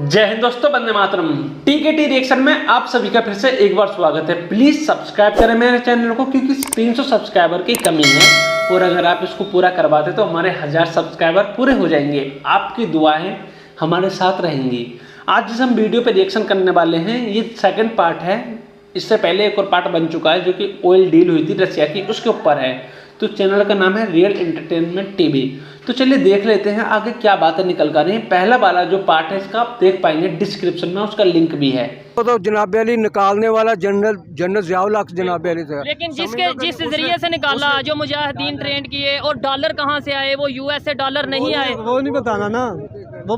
जय हिंद दोस्तों, वंदे मातरम। टीकेटी रिएक्शन में आप सभी का फिर से एक बार स्वागत है। प्लीज सब्सक्राइब करें मेरे चैनल को, क्योंकि 300 सब्सक्राइबर की कमी है और अगर आप इसको पूरा करवाते तो हमारे 1000 सब्सक्राइबर पूरे हो जाएंगे। आपकी दुआएं हमारे साथ रहेंगी। आज जिस हम वीडियो पे रिएक्शन करने वाले हैं ये सेकंड पार्ट है। इससे पहले एक और पार्ट बन चुका है जो कि ऑयल डील हुई थी रशिया की, उसके ऊपर है। तो चैनल का नाम है रियल एंटरटेनमेंट टीवी। तो चलिए देख लेते हैं आगे क्या बातें निकल कर रही हैं। पहला वाला जो पार्ट है इसका आप देख पाएंगे डिस्क्रिप्शन में, उसका लिंक भी है। तो जनाब अली निकालने वाला जनरल ज़ियाउल हक जनाब अली था, लेकिन जिस जरिए से निकाला, जो मुजाहिदीन ट्रेंड किए और डॉलर कहाँ से आए, वो यूएस से डॉलर नहीं आए, वो नहीं बताना ना। वो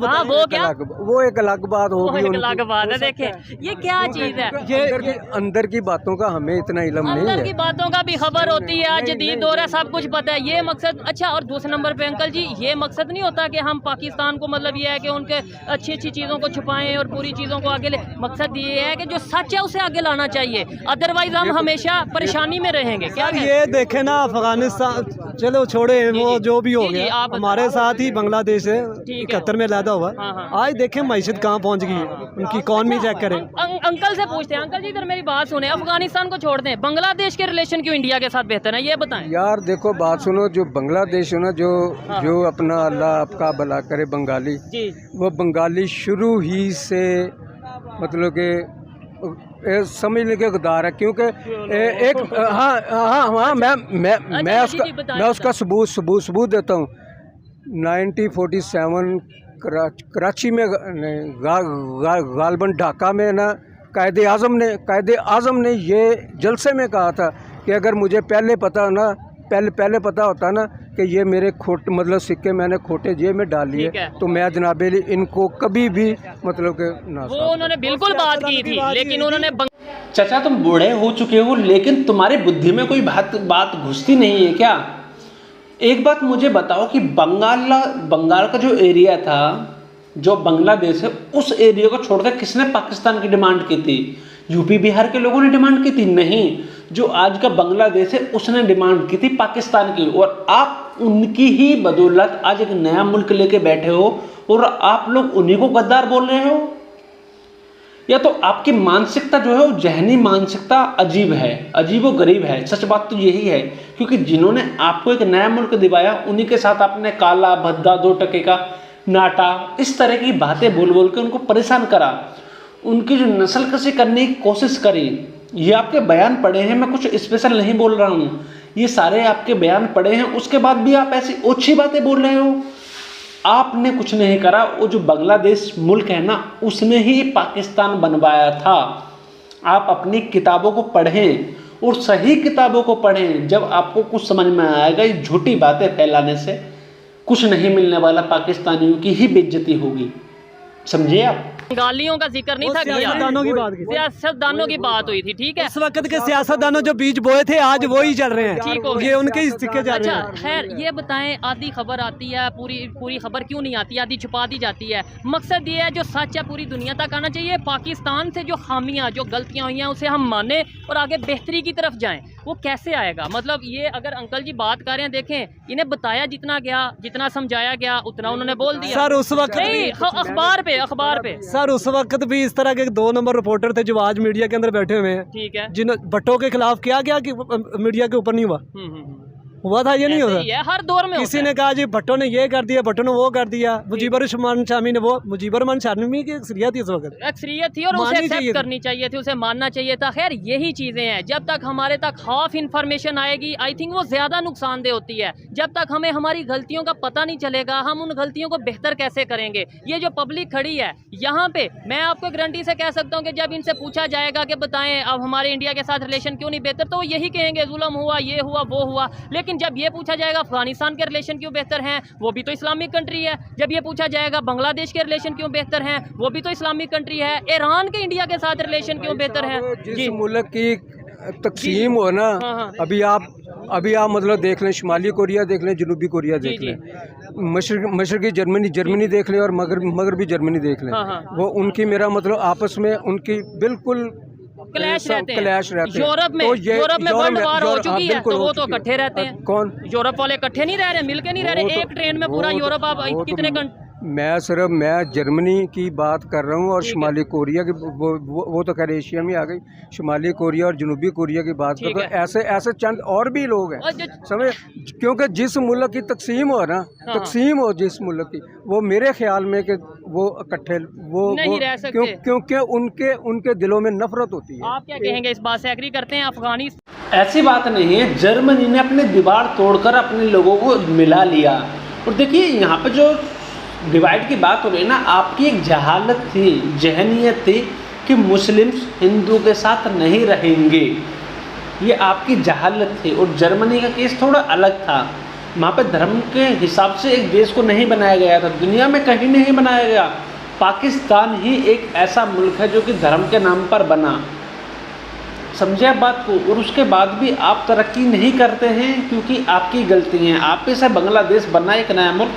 एक अलग बात होगी, एक अलग बात है। देखें ये क्या चीज है, ये अंदर की बातों का हमें इतना इल्म नहीं है। अंदर की बातों का भी खबर होती है। आज जदीद दौर है, सब कुछ पता है। ये मकसद अच्छा। और दूसरे नंबर पे अंकल जी, ये मकसद नहीं होता कि हम पाकिस्तान को मतलब ये है कि उनके अच्छी अच्छी चीज़ों को छुपाएं और पूरी चीज़ों को आगे ले। मकसद ये है कि जो सच है उसे आगे लाना चाहिए, अदरवाइज हम हमेशा परेशानी में रहेंगे। क्या ये देखे ना, अफगानिस्तान चलो छोड़े, वो जो भी हो गया, हमारे साथ ही बांग्लादेश है 71 में पैदा हुआ। आज देखें मैशत कहाँ पहुँच गई है, उनकी इकॉनमी चेक करें। अंकल से पूछते हैं, अंकल जी इधर मेरी बात सुने, अफगानिस्तान को छोड़ दें, बांग्लादेश के रिलेशन क्यों इंडिया के साथ बेहतर है, ये बताएं। यार देखो बात सुनो, जो बांग्लादेश है ना, जो अपना अल्लाह आपका भला करे बंगाली जी, वो बंगाली शुरू ही से मतलब के समझने के गदार है। क्योंकि एक मैं उसका सबूत देता हूँ। 1947 कराची में गालबन ढाका में ना कायदे आज़म ने ये जलसे में कहा था कि अगर मुझे पहले पता होता ना कि ये मेरे मतलब सिक्के मैंने खोटे जेब में डाल लिए तो मैं जनाब इनको कभी भी मतलब के ना। वो उन्होंने बिल्कुल बात की थी, लेकिन उन्होंने चाचा तुम बूढ़े हो चुके हो, लेकिन तुम्हारी बुद्धि में कोई बात घुसती नहीं है क्या? एक बात मुझे बताओ कि बंगाल का जो एरिया था, जो बांग्लादेश है, उस एरिया को छोड़कर किसने पाकिस्तान की डिमांड की थी? यूपी बिहार के लोगों ने डिमांड की थी? नहीं, जो आज का बांग्लादेश है उसने डिमांड की थी पाकिस्तान की। और आप उनकी ही बदौलत आज एक नया मुल्क लेके बैठे हो और आप लोग उन्हीं को गद्दार बोल रहे हो। या तो आपकी मानसिकता जो है वो जहनी मानसिकता अजीब है, अजीब व गरीब है। सच बात तो यही है, क्योंकि जिन्होंने आपको एक नया मुल्क दिवाया उन्हीं के साथ आपने काला भद्दा 2 टके का नाटा इस तरह की बातें बोल के उनको परेशान करा, उनकी जो नस्ल कशी करने की कोशिश करी। ये आपके बयान पढ़े हैं, मैं कुछ स्पेशल नहीं बोल रहा हूँ, ये सारे आपके बयान पढ़े हैं। उसके बाद भी आप ऐसी ओछी बातें बोल रहे हो। आपने कुछ नहीं करा, वो जो बांग्लादेश मुल्क है ना, उसने ही पाकिस्तान बनवाया था। आप अपनी किताबों को पढ़ें और सही किताबों को पढ़ें, जब आपको कुछ समझ में आएगा। ये झूठी बातें फैलाने से कुछ नहीं मिलने वाला, पाकिस्तानियों की ही बेइज्जती होगी, समझिए आप। गालियों का जिक्र नहीं था किया, सियासतदानों की बात हुई थी। ठीक है, उस वक्त के सियासतदानों जो बीज बोए थे आज वो ही चल रहे हैं। ठीक हो, ये उनके ही सिक्के जा रहे हैं। खैर ये बताएं, आधी खबर आती है, पूरी खबर क्यों नहीं आती, आधी छुपा दी जाती है। मकसद ये है जो सच है पूरी दुनिया तक आना चाहिए। पाकिस्तान से जो खामियां, जो गलतियां हुई हैं उसे हम माने और आगे बेहतरी की तरफ जाएं। वो कैसे आएगा? मतलब ये अगर अंकल जी बात कर रहे हैं, देखें इन्हें बताया जितना गया, जितना समझाया गया उतना उन्होंने बोल दिया। सर उस वक्त अखबार पे सर उस वक्त भी इस तरह के 2 नंबर रिपोर्टर थे जो आज मीडिया के अंदर बैठे हुए हैं। ठीक है, जिन भट्टो के खिलाफ किया गया कि मीडिया के ऊपर नहीं हुआ था, ये नहीं होता है, हर दौर में किसी ने कहा जी भट्टो ने ये कर दिया, भट्टो ने वो कर दिया। मुजीबर रहमान शामी ने वो, मुजीबर रहमान शामी की अक्सरियत थी उस वक्त, अक्सरियत थी और उसे एक्सेप्ट करनी चाहिए थी, उसे मानना चाहिए था। खैर यही चीज़ें हैं, जब तक हमारे तक हाफ इन्फॉर्मेशन आएगी, आई थिंक वो ज़्यादा नुकसानदेह होती है। जब तक हमें हमारी गलतियों का पता नहीं चलेगा, हम उन गलतियों को बेहतर कैसे करेंगे। ये जो पब्लिक खड़ी है यहाँ पे, मैं आपको गारंटी से कह सकता हूँ कि जब इनसे पूछा जाएगा कि बताएं अब हमारे इंडिया के साथ रिलेशन क्यों नहीं बेहतर, तो वो यही कहेंगे जुल्म हुआ, ये हुआ, वो हुआ। लेकिन जब ये पूछा जाएगा अफगानिस्तान के रिलेशन क्यों बेहतर हैं, वो भी तो इस्लामिक कंट्री है। जब ये पूछा जाएगा बांग्लादेश के रिलेशन क्यों बेहतर हैं, वो भी तो इस्लामिक कंट्री है। ईरान के इंडिया के साथ रिलेशन क्यों बेहतर है? जिस मुल्क की तकसीम हो ना, अभी आप मतलब देख लें, शुमाली कोरिया देख लें, जनूबी कोरिया देख लें, मशरकी जर्मनी देख लें और मगरबी जर्मनी देख लें। वो उनकी मेरा मतलब आपस में उनकी बिल्कुल क्लैश रहते हैं। यूरोप में वर्ल्ड वार हो चुकी है तो वो तो इकट्ठे रहते हैं। कौन? यूरोप वाले इकट्ठे नहीं रह रहे, मिलके नहीं रह रहे। एक ट्रेन में पूरा यूरोप, आप कितने मैं सिर्फ जर्मनी की बात कर रहा हूँ और शुमाली कोरिया की वो तो खैर एशिया में आ गई। शुमाली कोरिया और जनूबी कोरिया की बात कर, तो ऐसे ऐसे चंद और भी लोग हैं समझे, क्योंकि जिस मुल्क की तकसीम हो ना, तकसीम हो जिस मुल्क की, वो मेरे ख्याल में कि वो इकट्ठे वो नहीं रह सकते, क्योंकि उनके दिलों में नफरत होती है। आप क्या कहेंगे इस बात से, एग्री करते हैं? अफगानिस्तान ऐसी बात नहीं है, जर्मनी ने अपने दीवार तोड़कर अपने लोगों को मिला लिया। और देखिए यहाँ पे जो डिवाइड की बात हो रही है ना, आपकी एक जहालत थी, जहनियत थी कि मुस्लिम्स हिंदू के साथ नहीं रहेंगे, ये आपकी जहालत थी। और जर्मनी का केस थोड़ा अलग था, वहाँ पे धर्म के हिसाब से एक देश को नहीं बनाया गया था, दुनिया में कहीं नहीं बनाया गया। पाकिस्तान ही एक ऐसा मुल्क है जो कि धर्म के नाम पर बना, समझे आप बात को। और उसके बाद भी आप तरक्की नहीं करते हैं क्योंकि आपकी गलती है। आप पे से बांग्लादेश बना एक नया मुल्क,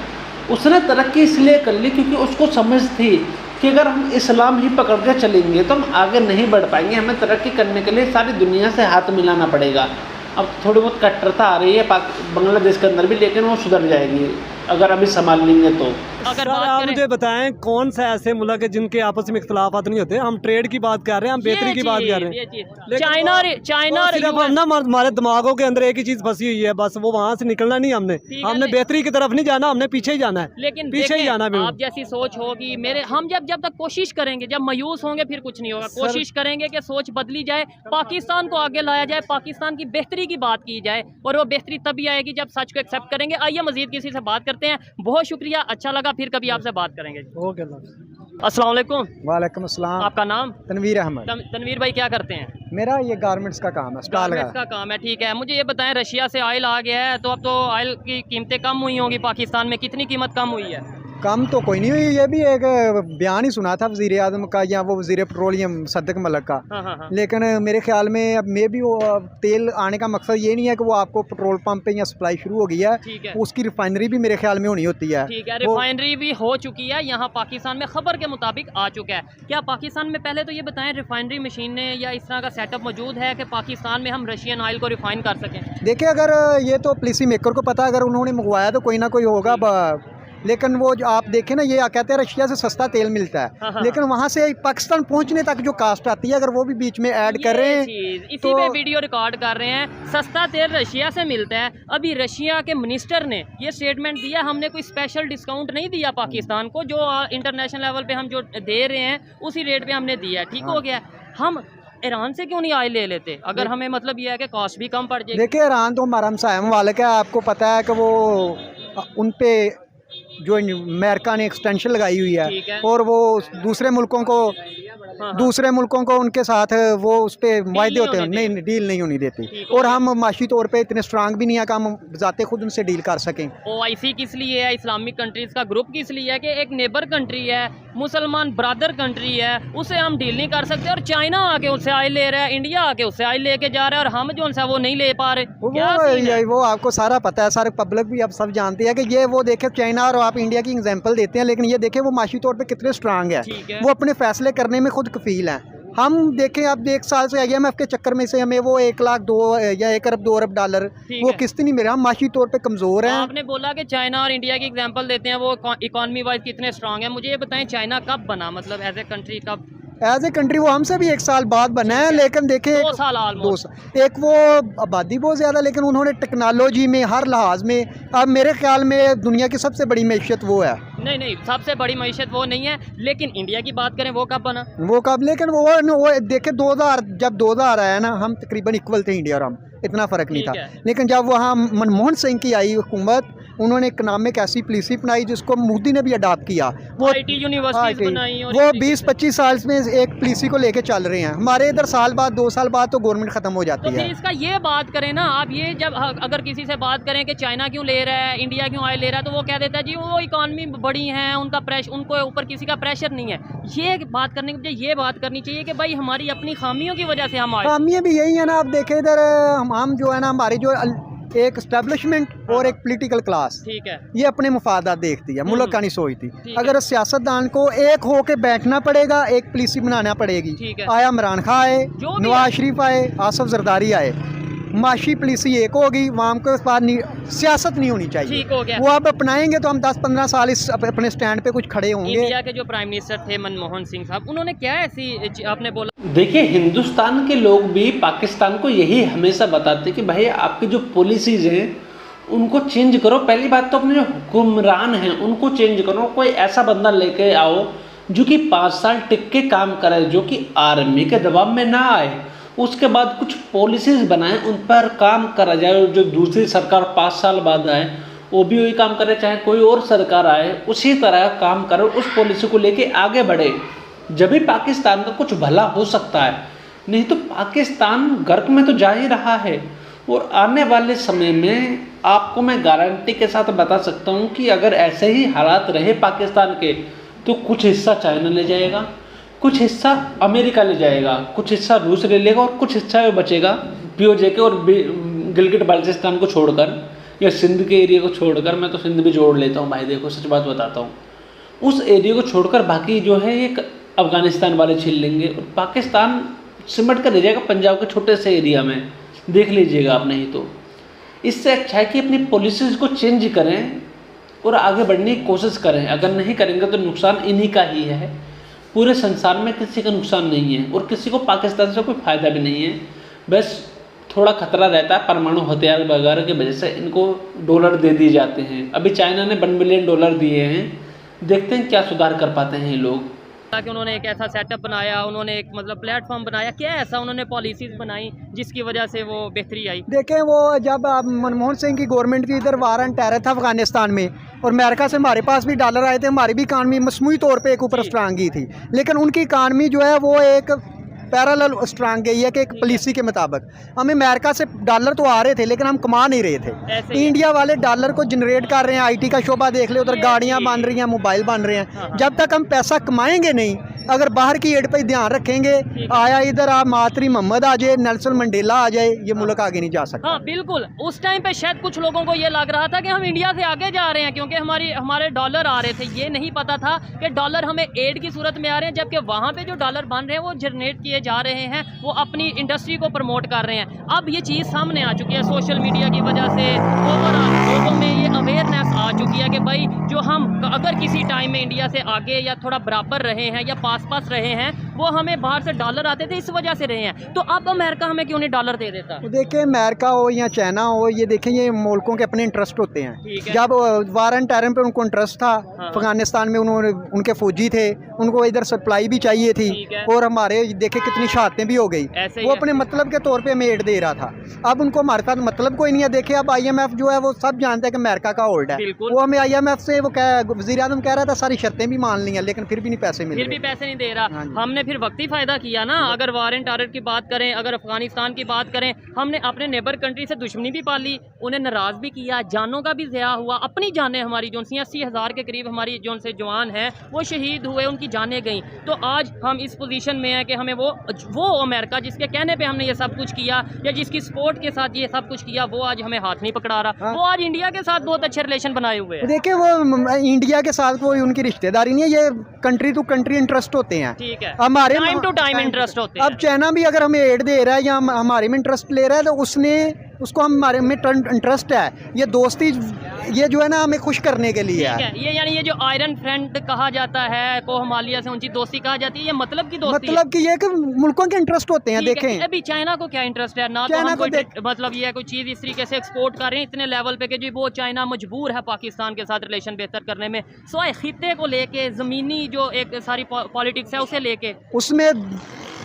उसने तरक्की इसलिए कर ली क्योंकि उसको समझ थी कि अगर हम इस्लाम ही पकड़ के चलेंगे तो हम आगे नहीं बढ़ पाएंगे, हमें तरक्की करने के लिए सारी दुनिया से हाथ मिलाना पड़ेगा। अब थोड़ी बहुत कट्टरता आ रही है बांग्लादेश के अंदर भी, लेकिन वो सुधर जाएगी अगर अभी संभाल लेंगे तो। अगर आप मुझे बताएं कौन सा ऐसे मुल्क है जिनके आपस में इख्तलाफात नहीं होते? हम ट्रेड की बात कर रहे हैं, हम बेहतरी की बात कर रहे हैं। चाइना सिर्फ हम ना हमारे दिमागों के अंदर एक ही चीज फंसी हुई है, बस वो वहाँ से निकलना नहीं। हमने बेहतरी की तरफ नहीं जाना, हमने पीछे ही जाना है, लेकिन पीछे ही जाना। आप जैसी सोच होगी मेरे, हम जब तक कोशिश करेंगे, जब मायूस होंगे फिर कुछ नहीं होगा। कोशिश करेंगे कि सोच बदली जाए, पाकिस्तान को आगे लाया जाए, पाकिस्तान की बेहतरी की बात की जाए, और वो बेहतरी तभी आएगी जब सच को एक्सेप्ट करेंगे। आइए मजीद किसी से बात करते हैं। बहुत शुक्रिया, अच्छा लगा, फिर कभी आपसे बात करेंगे। ओके, अस्सलाम वालेकुम। वालेकुम अस्सलाम। आपका नाम? तनवीर अहमद। तनवीर भाई क्या करते हैं? मेरा ये गारमेंट्स का काम है, स्टॉल का काम है, ठीक है। मुझे ये बताएं, रशिया से ऑयल आ गया है, तो अब तो ऑयल की कीमतें कम हुई होंगी पाकिस्तान में, कितनी कीमत कम हुई है? कम तो कोई नहीं हुई, ये भी एक बयान ही सुना था वज़ीर आज़म का या वो वज़ीर पेट्रोलियम सदक मलक का। हाँ। लेकिन मेरे ख्याल में अब मे भी वो तेल आने का मकसद ये नहीं है कि वो आपको पेट्रोल पंप पे या सप्लाई शुरू हो गई है, उसकी रिफाइनरी भी मेरे ख्याल में होनी होती है। ठीक है, रिफाइनरी भी हो चुकी है यहाँ पाकिस्तान में, खबर के मुताबिक आ चुका है। क्या पाकिस्तान में, पहले तो ये बताएं, रिफाइनरी मशीनें या इस तरह का सेटअप मौजूद है कि पाकिस्तान में हम रशियन ऑयल को रिफाइन कर सकें? देखिए, अगर ये तो पॉलिसी मेकर को पता, अगर उन्होंने मंगवाया तो कोई ना कोई होगा। लेकिन वो जो आप देखें ना, ये कहते हैं रशिया से सस्ता तेल मिलता है, हाँ। लेकिन वहाँ से पाकिस्तान पहुँचने तक जो कास्ट आती है, अगर वो भी बीच में ऐड कर रहे हैं इसी पे वीडियो रिकॉर्ड कर रहे हैं। सस्ता तेल रशिया से मिलता है। अभी रशिया के मिनिस्टर ने ये स्टेटमेंट दिया, हमने कोई स्पेशल डिस्काउंट नहीं दिया पाकिस्तान को, जो इंटरनेशनल लेवल पे हम जो दे रहे हैं उसी रेट पे हमने दिया है, ठीक हो गया। हम ईरान से क्यों नहीं ऑयल ले लेते, अगर हमें मतलब ये है कि कॉस्ट भी कम पड़ जाए? देखिए, ईरान तो हमारा हमसाया ममालिक है, आपको पता है कि वो उन पे जो अमेरिका ने एक्सटेंशन लगाई हुई है, और वो दूसरे मुल्कों को उनके साथ वो उस पर वायदे होते हैं, नहीं डील नहीं होनी देती। और हम माशी तौर पे इतने स्ट्रांग भी नहीं है कि हम जाते खुद उनसे डील कर सकें। OIC किस लिए है, इस्लामिक कंट्रीज़ का ग्रुप किस लिए है कि एक नेबर कंट्री है, मुसलमान ब्रदर कंट्री है, उसे हम डील नहीं कर सकते। और चाइना आके उससे ऑयल ले रहा है, इंडिया आके उससे ऑयल लेके जा रहा है, और हम जो सा वो नहीं ले पा रहे। वो आपको सारा पता है, सारे पब्लिक भी अब सब जानती है कि ये वो देखे चाइना, और आप इंडिया की एग्जांपल देते हैं, लेकिन ये देखें वो माशी तौर पे कितने स्ट्रांग है, वो अपने फैसले करने में खुद कफील हैं। हम देखें, अब 1 साल से IMF के चक्कर में से हमें वो 1 लाख 2 या 1 अरब 2 अरब डॉलर वो किस्त नहीं मिला, हम माशी तौर पे कमज़ोर हैं। आपने बोला कि चाइना और इंडिया की एग्जांपल देते हैं, वो इकॉनमी वाइज कितने स्ट्रांग है। मुझे ये बताएं, चाइना कब बना, मतलब एज ए कंट्री कब? एज ए कंट्री वो हमसे भी 1 साल बाद बना है, लेकिन देखें 2 साल ऑलमोस्ट। एक वो आबादी बहुत ज़्यादा, लेकिन उन्होंने टेक्नोलॉजी में हर लिहाज में, अब मेरे ख्याल में दुनिया की सबसे बड़ी मैशियत वो है। नहीं, सबसे बड़ी मैशियत वो नहीं है, लेकिन इंडिया की बात करें, वो कब बना? वो कब, लेकिन वो देखे 2000, जब 2000 आया ना, हम तकरीबन इक्वल थे इंडिया और हम, इतना फ़र्क नहीं था। लेकिन जब वहाँ मनमोहन सिंह की आई हुकूमत, उन्होंने इकनॉमिक ऐसी पॉलिसी अपनाई जिसको मोदी ने भी अडॉप्ट किया। वो IT यूनिवर्सिटीज बनाई, और वो 20-25 साल में एक पॉलिसी को लेके चल रहे हैं। हमारे इधर साल बाद 2 साल बाद तो गवर्नमेंट ख़त्म हो जाती है। तो इसका ये बात करें ना आप, ये जब अगर किसी से बात करें कि चाइना क्यों ले रहा है, इंडिया क्यों ऑयल ले रहा है, तो वो कह देता है जी वो इकॉनमी बड़ी है, उनका प्रेशर, उनको ऊपर किसी का प्रेशर नहीं है। ये बात करने के बजाय ये बात करनी चाहिए कि भाई हमारी अपनी खामियों की वजह से हम आए। खामियाँ भी यही है ना, आप देखें इधर हम जो है ना, हमारी जो एक एस्टेब्लिशमेंट और एक पॉलिटिकल क्लास, ठीक है, ये अपने मुफादात देखती है, मुल्क का नहीं सोचती। अगर सियासतदान को एक हो के बैठना पड़ेगा, एक पॉलिसी बनाना पड़ेगी। आया इमरान खान आए, नवाज शरीफ आए, आसफ जरदारी आए, माशी पॉलिसी एक होगी, वहाँ के पास सियासत नहीं होनी चाहिए। ठीक हो गया। वो अब अपनाएंगे तो हम 10-15 साल इस अपने स्टैंड पे कुछ खड़े होंगे। इंडिया के जो प्राइम मिनिस्टर थे मनमोहन सिंह साहब, उन्होंने क्या ऐसी आपने बोला। देखिए, हिंदुस्तान के लोग भी पाकिस्तान को यही हमेशा बताते कि भाई आपकी जो पॉलिसीज़ हैं उनको चेंज करो। पहली बात तो अपने जो हुक्मरान हैं उनको चेंज करो, कोई ऐसा बंदा लेके आओ जो कि 5 साल टिक के काम करे, जो कि आर्मी के दबाव में ना आए। उसके बाद कुछ पॉलिसीज़ बनाएं, उन पर काम करा जाए। जो दूसरी सरकार 5 साल बाद आए वो भी वही काम करे, चाहे कोई और सरकार आए उसी तरह काम करे, उस पॉलिसी को लेके आगे बढ़े, जब भी पाकिस्तान का कुछ भला हो सकता है। नहीं तो पाकिस्तान गर्क में तो जा ही रहा है। और आने वाले समय में आपको मैं गारंटी के साथ बता सकता हूँ कि अगर ऐसे ही हालात रहे पाकिस्तान के, तो कुछ हिस्सा चाइना ले जाएगा, कुछ हिस्सा अमेरिका ले जाएगा, कुछ हिस्सा रूस ले लेगा और कुछ हिस्सा बचेगा पीओजे के और गिलगिट बाल्टिस्तान को छोड़कर या सिंध के एरिया को छोड़कर। मैं तो सिंध भी जोड़ लेता हूँ भाई, देखो सच बात बताता हूँ। उस एरिया को छोड़कर बाकी जो है ये अफ़गानिस्तान वाले छीन लेंगे और पाकिस्तान सिमट कर रह जाएगा पंजाब के छोटे से एरिया में। देख लीजिएगा आप। नहीं तो इससे अच्छा है कि अपनी पॉलिसीज़ को चेंज करें और आगे बढ़ने की कोशिश करें। अगर नहीं करेंगे तो नुकसान इन्हीं का ही है, पूरे संसार में किसी का नुकसान नहीं है और किसी को पाकिस्तान से कोई फ़ायदा भी नहीं है। बस थोड़ा खतरा रहता है परमाणु हथियार वगैरह की वजह से इनको डॉलर दे दिए जाते हैं। अभी चाइना ने $1 बिलियन दिए हैं, देखते हैं क्या सुधार कर पाते हैं ये लोग। कि उन्होंने एक ऐसा सेटअप बनाया, उन्होंने एक मतलब प्लेटफॉर्म बनाया, क्या ऐसा उन्होंने पॉलिसीज़ बनाई जिसकी वजह से वो बेहतरी आई। देखें, वो जब मनमोहन सिंह की गवर्नमेंट की इधर वार एंड टेरर था अफगानिस्तान में और अमेरिका से हमारे पास भी डॉलर आए थे, हमारी भी इकानमी मसनूई तौर पे एक ऊपर स्ट्रांग गई थी, लेकिन उनकी इकानमी जो है वो एक पैरेलल स्ट्रांग गई है कि एक पॉलिसी के मुताबिक हमें अमेरिका से डॉलर तो आ रहे थे लेकिन हम कमा नहीं रहे थे। इंडिया वाले डॉलर को जनरेट कर रहे हैं, आईटी का शोबा देख ले, उधर गाड़ियां बन रही हैं, मोबाइल बन रहे हैं। जब तक हम पैसा कमाएंगे नहीं, अगर बाहर की एड पर ध्यान रखेंगे, आया इधर आप मातरी मोहम्मद आ जाए, नेल्सन मंडेला आ जाए, ये मुल्क आगे नहीं जा सकता। हाँ बिल्कुल, उस टाइम पे शायद कुछ लोगों को ये लग रहा था कि हम इंडिया से आगे जा रहे हैं क्योंकि हमारे डॉलर आ रहे थे। ये नहीं पता था कि डॉलर हमें एड की सूरत में आ रहे हैं, जबकि वहाँ पे जो डॉलर बन रहे हैं वो जनरेट किए जा रहे हैं, वो अपनी इंडस्ट्री को प्रमोट कर रहे हैं। अब ये चीज़ सामने आ चुकी है सोशल मीडिया की वजह से, ओवरऑल लोगों में ये अवेयरनेस आ चुकी है कि भाई जो हम अगर किसी टाइम में इंडिया से आगे या थोड़ा बराबर रहे हैं या पास रहे हैं, वो हमें बाहर से डॉलर आते थे इस वजह से रहे हैं। तो अब अमेरिका हमें क्यों नहीं डॉलर दे देता। देखिए, अमेरिका हो या चाइना हो, ये देखें ये मुल्कों के अपने इंटरेस्ट होते हैं। जब वार एंड टेरर पे उनको इंटरेस्ट था, अफगानिस्तान में उन्होंने उनके फौजी थे, उनको इधर सप्लाई भी चाहिए थी और हमारे देखे कितनी शहादतें भी हो गई। वो अपने मतलब के तौर पे हमें एड दे रहा था। अब उनको हमारे साथ मतलब कोई नहीं है। देखे, अब IMF जो है वो सब जानते हैं कि अमेरिका का होल्ड है। वो हमें IMF से वो वज़ीर आज़म कह रहा था सारी शर्तें भी मान ली हैं, लेकिन फिर भी नहीं पैसे मिल रहे, फिर भी पैसे नहीं दे रहा। हमने फिर वक्ती फ़ायदा किया ना। अगर वार एंड टेरर की बात करें, अगर अफगानिस्तान की बात करें, हमने अपने नेबर कंट्री से दुश्मनी भी पाली, उन्हें नाराज़ भी किया, जानों का भी ज़या हुआ। अपनी जानें हमारी जो 80,000 के करीब हमारी जो से जवान हैं वो शहीद हुए, उनकी जानें गई। तो आज हम इस पोजीशन में हैं कि हमें वो अमेरिका जिसके कहने पे हमने ये सब कुछ किया या जिसकी सपोर्ट के साथ ये सब कुछ किया, वो आज हमें हाथ नहीं पकड़ा रहा। वो आज इंडिया के साथ बहुत अच्छे रिलेशन बनाए हुए हैं। देखिए, वो इंडिया के साथ कोई उनकी रिश्तेदारी नहीं है, ये कंट्री टू कंट्री इंटरेस्ट होते हैं। ठीक है, हमारे टाइम टू टाइम इंटरेस्ट होते हैं। अब चाइना भी अगर हमें एड दे रहा है या हमारे में इंटरेस्ट ले रहा है, तो उसको हमारे में इंटरेस्ट है। ये दोस्ती ये जो है ना हमें खुश करने के लिए है। ये यानी ये जो आयरन फ्रेंड कहा जाता है, को हिमालय से ऊंची दोस्ती कहा जाती है, ये मतलब की दोस्ती मतलब कि ये कि मुल्कों के इंटरेस्ट होते हैं। देखें, अभी चाइना को क्या इंटरेस्ट है ना, तो हम कोई मतलब ये कोई चीज़ इस तरीके से एक्सपोर्ट कर रहे हैं इतने लेवल पे कि जी वो चाइना मजबूर है पाकिस्तान के साथ रिलेशन बेहतर करने में, सवाए खित्ते को लेके, ज़मीनी जो एक सारी पॉलिटिक्स है उसे लेके। उसमें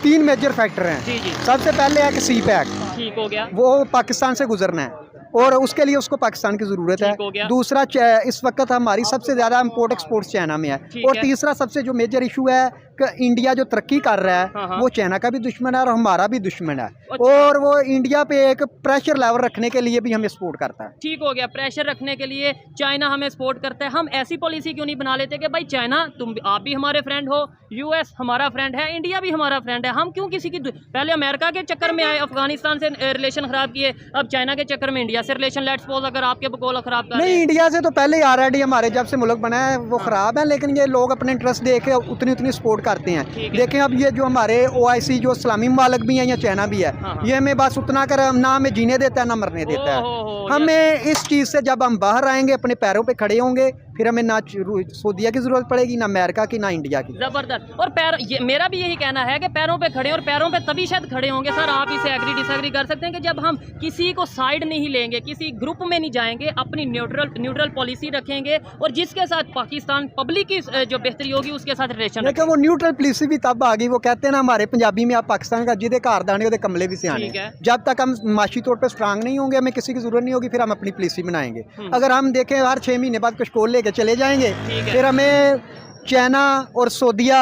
3 मेजर फैक्टर हैं। जी। सबसे पहले है कि सी पैक, ठीक हो गया, वो पाकिस्तान से गुजरना है और उसके लिए उसको पाकिस्तान की ज़रूरत है। दूसरा, इस वक्त हमारी सबसे ज़्यादा इम्पोर्ट एक्सपोर्ट चाइना में है। और तीसरा सबसे जो मेजर इशू है कि इंडिया जो तरक्की कर रहा है वो चाइना का भी दुश्मन है और हमारा भी दुश्मन है। और वो इंडिया पे एक प्रेशर लेवल रखने के लिए भी हमें सपोर्ट करता है। ठीक हो गया, प्रेशर रखने के लिए चाइना हमें सपोर्ट करता है। हम ऐसी पॉलिसी क्यों नहीं बना लेते कि भाई चाइना आप भी हमारे फ्रेंड हो, US हमारा फ्रेंड है, इंडिया भी हमारा फ्रेंड है। हम क्यों किसी की पहले अमेरिका के चक्कर में आए, अफगानिस्तान से रिलेशन ख़राब किए, अब चाइना के चक्कर में इंडिया इंडिया से रिलेशन लेट्स सपोज अगर आपके बकौल खराब कर रहे नहीं, हैं। इंडिया से तो पहले ही ऑलरेडी हमारे जब से मुल्क बना है वो ख़राब है, लेकिन ये लोग अपने इंटरेस्ट देख के उतनी उतनी सपोर्ट करते हैं। ठीक है। देखें अब ये जो हमारे OIC जो इस्लामी ममालिक भी हैं या चाइना भी है, हाँ, हाँ। ये हमें बस उतना कर ना हमें जीने देता है ना मरने देता है। ओहो, हमें इस चीज़ से जब हम बाहर आएंगे अपने पैरों पे खड़े होंगे, फिर हमें ना सऊदीया की ज़रूरत पड़ेगी, ना अमेरिका की, ना इंडिया की। जबरदस्त। और मेरा भी यही कहना है कि पैरों पे खड़े, और पैरों पे तभी शायद खड़े होंगे सर, आप इसे एग्री डिसएग्री कर सकते हैं, कि जब हम किसी को साइड नहीं लेंगे, किसी ग्रुप में नहीं जाएंगे, अपनी न्यूट्रल पॉलिसी रखेंगे, और जिसके साथ पाकिस्तान पब्लिक की जो बेहतरी होगी उसके साथ रिलेशन लेकिन वो न्यूट्रल पॉलिसी भी तब आ गई, वो कहते हैं ना हमारे पंजाबी में, आप पाकिस्तान का जिदे कार दाने ओदे कमले भी सियाने। ठीक है। जब तक हम माशी तौर पे स्ट्रांग नहीं होंगे, हमें किसी की जरूरत नहीं होगी, फिर हम अपनी पॉलिसी बनाएंगे। अगर हम देखें हर 6 महीने बाद कुछ कोल लेके चले जाएंगे, ठीक है। फिर हमें चाइना और सऊदीया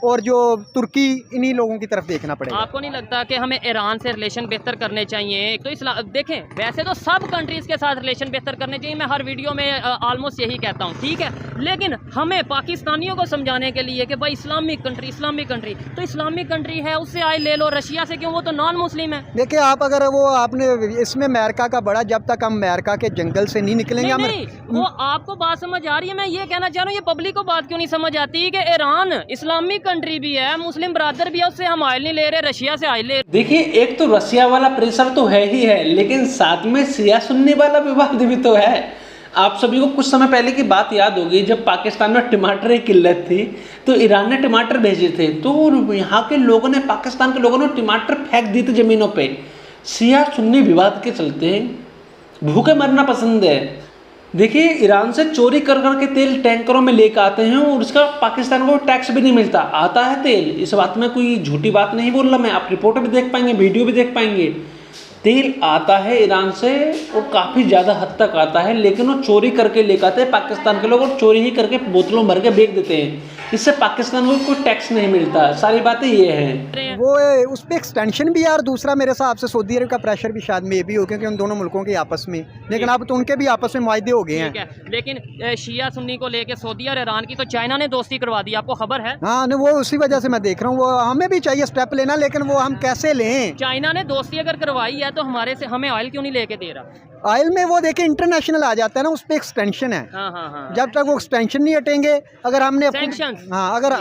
और जो तुर्की, इन्हीं लोगों की तरफ देखना पड़ेगा। आपको नहीं लगता कि हमें ईरान से रिलेशन बेहतर करने चाहिए? एक तो इस्लाम देखें, वैसे तो सब कंट्रीज़ के साथ रिलेशन बेहतर करने चाहिए, मैं हर वीडियो में ऑलमोस्ट यही कहता हूँ, ठीक है। लेकिन हमें पाकिस्तानियों को समझाने के लिए कि भाई इस्लामिक कंट्री तो इस्लामिक कंट्री है, उससे आए ले लो। रशिया से क्यों? वो तो नॉन मुस्लिम है। देखिए आप अगर वो आपने इसमें अमेरिका का बड़ा, जब तक हम अमेरिका के जंगल से नहीं निकलेंगे नहीं, वो आपको बात समझ आ रही है, मैं ये कहना चाह रहा हूँ, ये पब्लिक को बात क्यों नहीं समझ आती कि ईरान इस्लामिक कंट्री भी है, मुस्लिम ब्रादर भी है, उससे हम ऑयल नहीं ले रहे, रशिया से ऑयल ले रहे। देखिए, एक तो रसिया वाला प्रेशर तो है ही है, लेकिन साथ में शिया सुन्नी वाला विवाद भी तो है। आप सभी को कुछ समय पहले की बात याद होगी, जब पाकिस्तान में टमाटर की किल्लत थी तो ईरान ने टमाटर भेजे थे, तो यहाँ के लोगों ने, पाकिस्तान के लोगों ने टमाटर फेंक दिए थे ज़मीनों पे। शिया सुन्नी विवाद के चलते भूखे मरना पसंद है। देखिए, ईरान से चोरी कर करके तेल टैंकरों में लेकर आते हैं, और उसका पाकिस्तान को टैक्स भी नहीं मिलता, आता है तेल। इस बात में कोई झूठी बात नहीं बोल रहा मैं, आप रिपोर्ट भी देख पाएंगे, वीडियो भी देख पाएंगे। तेल आता है ईरान से, और काफ़ी ज़्यादा हद तक आता है, लेकिन वो चोरी करके लेकर आते हैं पाकिस्तान के लोग, और चोरी ही करके बोतलों भर के बेच देते हैं। इससे पाकिस्तान को कोई टैक्स नहीं मिलता। सारी बातें ये हैं। वो उस पर एक्सटेंशन भी है, और दूसरा मेरे हिसाब से सऊदी अरब का प्रेशर भी शायद में भी हो, क्योंकि उन दोनों मुल्कों के आपस में, लेकिन अब तो उनके भी आपस में मुआहदे हो गए हैं। लेकिन शिया सुन्नी को लेके सऊदी और ईरान की तो चाइना ने दोस्ती करवा दी, आपको खबर है? हाँ, नहीं, वो उसी वजह से मैं देख रहा हूँ, वो हमें भी चाहिए स्टेप लेना, लेकिन वो हम कैसे लें? चाइना ने दोस्ती अगर करवाई है तो हमें ऑयल क्यों नहीं लेके दे रहा? ऑयल में वो देखे इंटरनेशनल आ जाता है ना, उस पर एक्सटेंशन है। हाँ। जब तक वो एक्सटेंशन नहीं हटेंगे, अगर हमने Sanctions। हाँ, अगर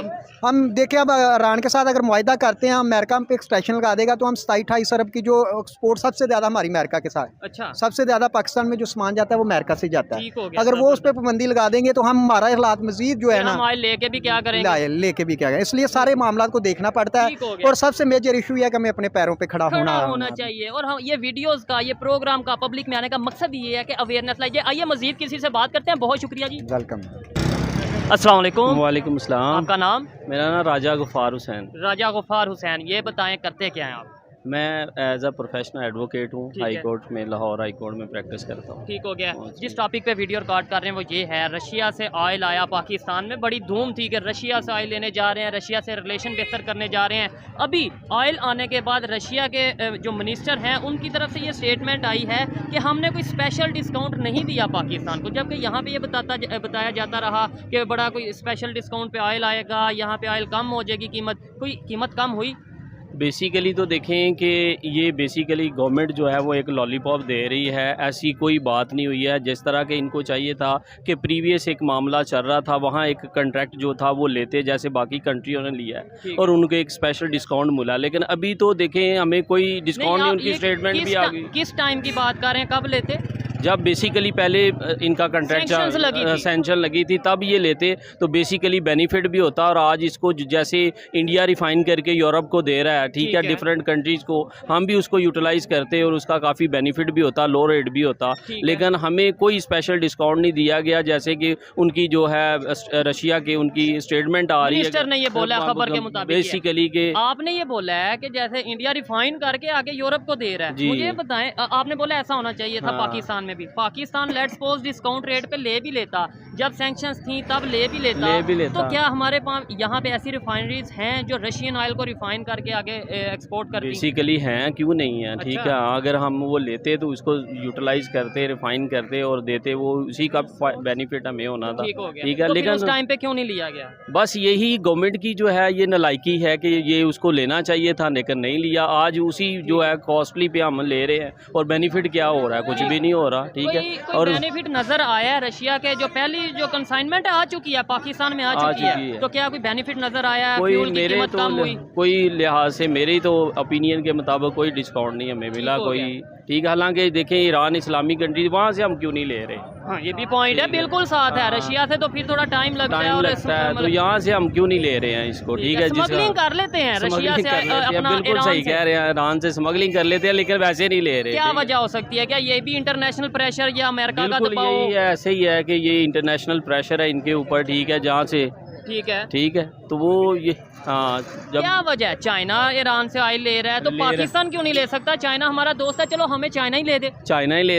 हम देखें अब ईरान के साथ अगर मुआहदा करते हैं, अमेरिका पे एक्सटेंशन लगा देगा, तो हम 27-28 अरब की जो एक्सपोर्ट सबसे ज़्यादा हमारी अमेरिका के साथ, अच्छा, सबसे ज़्यादा पाकिस्तान में जो सामान जाता है वो अमेरिका से जाता है। ठीक हो गया। अगर वो उस पर पाबंदी लगा देंगे तो हम हमारा हालात मजीद जो है ना, हम ऑयल लेके भी क्या करेंगे? लेके भी क्या करें। इसलिए सारे मामला को देखना पड़ता है, ठीक हो गया। और सबसे मेजर इशू यह है कि हमें अपने पैरों पर खड़ा होना चाहिए। और हम ये वीडियोस का, ये प्रोग्राम का, पब्लिक में आने का मकसद ये है कि अवेयरनेस लाइए। आइए मजीद किसी से बात करते हैं। बहुत शुक्रिया जी। वेलकम। अस्सलाम वालेकुम। वालेकुम सलाम। आपका नाम? मेरा नाम राजा गुफार हुसैन। राजा गुफार हुसैन। ये बताएं करते क्या हैं आप? मैं एज अ प्रोफेशनल एडवोकेट हूँ, ठीक हाई है। कोर्ट में, लाहौर हाई कोर्ट में प्रैक्टिस करता हूँ। ठीक हो गया। हाँ जी। जिस टॉपिक पे वीडियो रिकॉर्ड कर रहे हैं वो ये है, रशिया से ऑयल आया पाकिस्तान में, बड़ी धूम थी कि रशिया से ऑयल लेने जा रहे हैं, रशिया से रिलेशन बेहतर करने जा रहे हैं। अभी ऑयल आने के बाद रशिया के जो मिनिस्टर हैं उनकी तरफ से ये स्टेटमेंट आई है कि हमने कोई स्पेशल डिस्काउंट नहीं दिया पाकिस्तान को, जबकि यहाँ पे ये बताया जाता रहा कि बड़ा कोई स्पेशल डिस्काउंट पे ऑयल आएगा, यहाँ पे ऑयल कम हो जाएगी, कोई कीमत कम हुई? बेसिकली तो देखें कि ये बेसिकली गवर्नमेंट जो है वो एक लॉलीपॉप दे रही है, ऐसी कोई बात नहीं हुई है। जिस तरह के इनको चाहिए था कि प्रीवियस एक मामला चल रहा था, वहाँ एक कॉन्ट्रैक्ट जो था वो लेते जैसे बाकी कंट्रियों ने लिया है, और उनको एक स्पेशल डिस्काउंट मिला। लेकिन अभी तो देखें हमें कोई डिस्काउंट नहीं, उनकी स्टेटमेंट भी आ गई। किस टाइम की बात कर रहे हैं, कब लेते? जब बेसिकली पहले इनका कॉन्ट्रैक्ट सैंक्शन लगी थी तब ये लेते तो बेसिकली बेनिफिट भी होता। और आज इसको जैसे इंडिया रिफाइन करके यूरोप को दे रहा है, ठीक है, डिफरेंट कंट्रीज़ को, हम भी उसको यूटिलाइज़ करते और उसका काफ़ी बेनिफिट भी होता, लो रेट भी होता। लेकिन हमें कोई स्पेशल डिस्काउंट नहीं दिया गया, जैसे कि उनकी जो है रशिया के उनकी स्टेटमेंट आ रही है। मिनिस्टर ने ये बोला खबर के मुताबिक बेसिकली कि आपने ये बोला है कि जैसे इंडिया रिफाइन करके आगे यूरोप को दे रहा है। मुझे बताएं, आपने बोला ऐसा होना चाहिए था पाकिस्तान में में भी। Pakistan let's suppose discount rate पे ले भी लेता, जब सैंक्शंस थी तब ले भी लेता, तो क्या हमारे पास यहाँ पे ऐसी रिफाइनरीज हैं जो रशियन ऑयल को रिफाइन करके आगे एक्सपोर्ट करती? बेसिकली हैं, क्यों नहीं है, ठीक है। अगर हम वो लेते तो उसको यूटिलाइज करते, रिफाइन करते और देते, वो उसी का बेनिफिट हमें होना था, ठीक है। तो लेकिन उस टाइम पे क्यों नहीं लिया गया? बस यही गवर्नमेंट की जो है ये नालायकी है कि ये उसको लेना चाहिए था लेकिन नहीं लिया। आज उसी जो है कॉस्टली पे हम ले रहे हैं और बेनिफिट क्या हो रहा है, कुछ भी नहीं हो रहा, ठीक है। और बेनिफिट नजर आया है रशिया के, जो पहली जो कंसाइनमेंट आ चुकी है पाकिस्तान में आ चुकी है, तो क्या कोई बेनिफिट नजर आया है? कोई मेरे तो कोई लिहाज से मेरी तो ओपिनियन के मुताबिक कोई डिस्काउंट नहीं हमें मिला कोई, ठीक है। हालांकि देखें ईरान इस्लामी कंट्री, वहाँ से हम क्यों नहीं ले रहे? हाँ, ये भी पॉइंट है, बिल्कुल साथ है। रशिया से तो फिर थोड़ा टाइम लगता है, तो यहाँ से हम क्यों नहीं ले रहे हैं इसको, ठीक है। स्मगलिंग कर लेते हैं रशिया से अपना, बिल्कुल सही कह रहे हैं, ईरान से स्मगलिंग कर लेते हैं लेकिन वैसे नहीं ले रहे। क्या वजह हो सकती है? क्या ये भी इंटरनेशनल प्रेशर या अमेरिका का दबाव? यही है, ऐसे ही है कि ये इंटरनेशनल प्रेशर है इनके ऊपर, ठीक है, जहाँ से ठीक है। तो वो ये जब क्या वजह है? चाइना ईरान से ऑयल ले रहा है तो पाकिस्तान क्यों नहीं ले सकता? चाइना हमारा दोस्त है, चलो हमें चाइना ही ले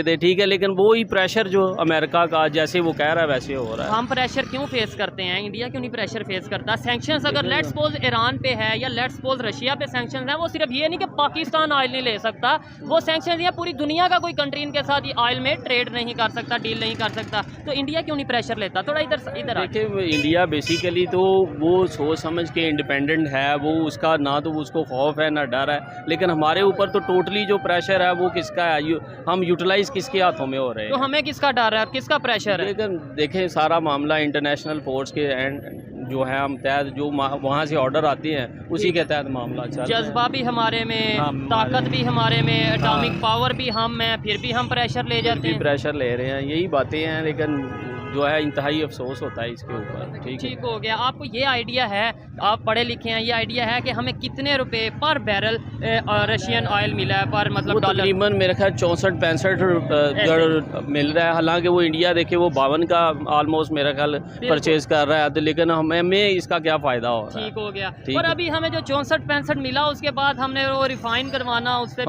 दे, ठीक है। लेकिन वो ही प्रेशर जो अमेरिका का जैसे वो कह रहा है वैसे हो रहा है। हम प्रेशर क्यों फेस करते हैं? इंडिया क्यों नहीं प्रेशर फेस करता? सैंक्शंस अगर लेट्स सपोज ईरान पे है या लेट्स सपोज रशिया पे सैंक्शंस है, वो सिर्फ ये नहीं कि पाकिस्तान ऑयल नहीं ले सकता, वो सैंक्शंस या पूरी दुनिया का कोई कंट्री इनके साथ ऑयल में ट्रेड नहीं कर सकता, डील नहीं कर सकता, तो इंडिया क्यों नहीं प्रेशर लेता? थोड़ा इधर देखिए, इंडिया बेसिकली तो वो सोच समझ के इंडिपेंडेंट है, वो उसका ना तो उसको खौफ है ना डर है, लेकिन हमारे ऊपर तो टोटली जो प्रेशर है वो किसका है, हम यूटिलाइज किसके हाथों में हो रहे हैं? तो हमें किसका डर है, किसका प्रेशर है? लेकिन देखें सारा मामला इंटरनेशनल फोर्स के एंड जो है हम तहत जो वहाँ से ऑर्डर आते हैं उसी के तहत मामला चल रहा है। जज्बा भी हमारे में, ताकत भी हमारे में, एटॉमिक पावर भी हम में, फिर भी हम प्रेशर ले जाते हैं, प्रेशर ले रहे हैं, यही बातें हैं। लेकिन जो है इंतहाई अफसोस होता है इसके ऊपर, ठीक हो गया। आपको ये आइडिया है, आप पढ़े लिखे हैं, ये आइडिया है कि हमें कितने रुपए पर बैरल रशियन ऑयल मिला है पर मतलब डॉलर? तकरीबन मेरे ख्याल 64-65 मिल रहा है। हालांकि वो इंडिया देखे वो 52 का ऑलमोस्ट मेरा ख्याल परचेज कर रहा है, तो लेकिन हमें इसका क्या फ़ायदा हो रहा है? ठीक हो गया। और अभी हमें जो 64-65 मिला उसके बाद हमने वो रिफाइन करवाना, उस पर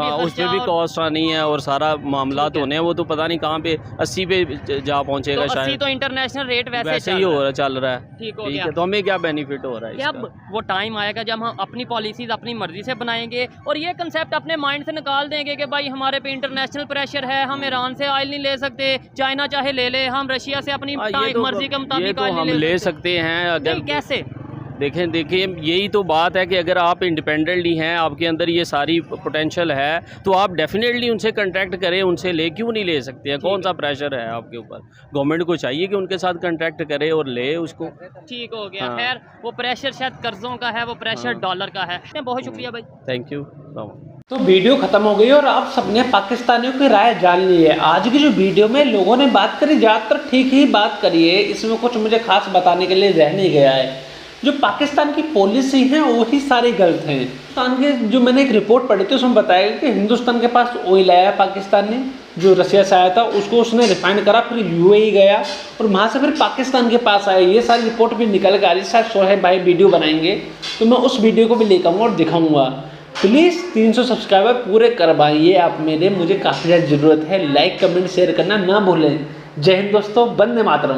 भी कॉस्ट आनी है और सारा मामला होने हैं, वो तो पता नहीं कहाँ पे 80 पे जा पहुँचेगा शायद। तो इंटरनेशनल रेट वैसे ही हो रहा चल रहा है, ठीक हो गया। तो हमें क्या बेनिफिट हो रहा है? अब वो टाइम आएगा जब हम अपनी पॉलिसीज अपनी मर्जी से बनाएंगे और ये कंसेप्ट अपने माइंड से निकाल देंगे कि भाई हमारे पे इंटरनेशनल प्रेशर है, हम ईरान से ऑयल नहीं ले सकते, चाइना चाहे ले ले, हम रशिया से अपनी मर्जी के मुताबिक हम ले सकते हैं। अगर कैसे देखें यही तो बात है कि अगर आप इंडिपेंडेंटली हैं, आपके अंदर ये सारी पोटेंशियल है, तो आप डेफिनेटली उनसे कांटेक्ट करें, उनसे ले क्यों नहीं ले सकते हैं? कौन सा प्रेशर है आपके ऊपर? गवर्नमेंट को चाहिए कि उनके साथ कांटेक्ट करे और ले उसको, ठीक हो गया। खैर वो प्रेशर शायद कर्जों का है, वो प्रेशर डॉलर का है। बहुत शुक्रिया भाई, थैंक यू। तो वीडियो खत्म हो गई और आप सबने पाकिस्तानियों की राय जान ली है। आज की जो वीडियो में लोगों ने बात करी, ज़्यादातर ठीक ही बात करी है, इसमें कुछ मुझे खास बताने के लिए रह नहीं गया है। जो पाकिस्तान की पॉलिसी है वही सारी गलत हैं। पाकिस्तान के जो मैंने एक रिपोर्ट पढ़ी थी उसमें बताया गया कि हिंदुस्तान के पास ऑयल आया पाकिस्तान ने, जो रशिया से आया था, उसको उसने रिफाइन करा, फिर यूएई गया और वहाँ से फिर पाकिस्तान के पास आया। ये सारी रिपोर्ट भी निकल कर आ रही है। शायद सोहेब भाई वीडियो बनाएंगे तो मैं उस वीडियो को भी लेकर आऊँगा और दिखाऊँगा। प्लीज़ 300 सब्सक्राइबर पूरे करवाइए आप मेरे, मुझे काफ़ी ज़्यादा ज़रूरत है। लाइक कमेंट शेयर करना ना भूलें। जय हिंद दोस्तों, वंदे मातरम।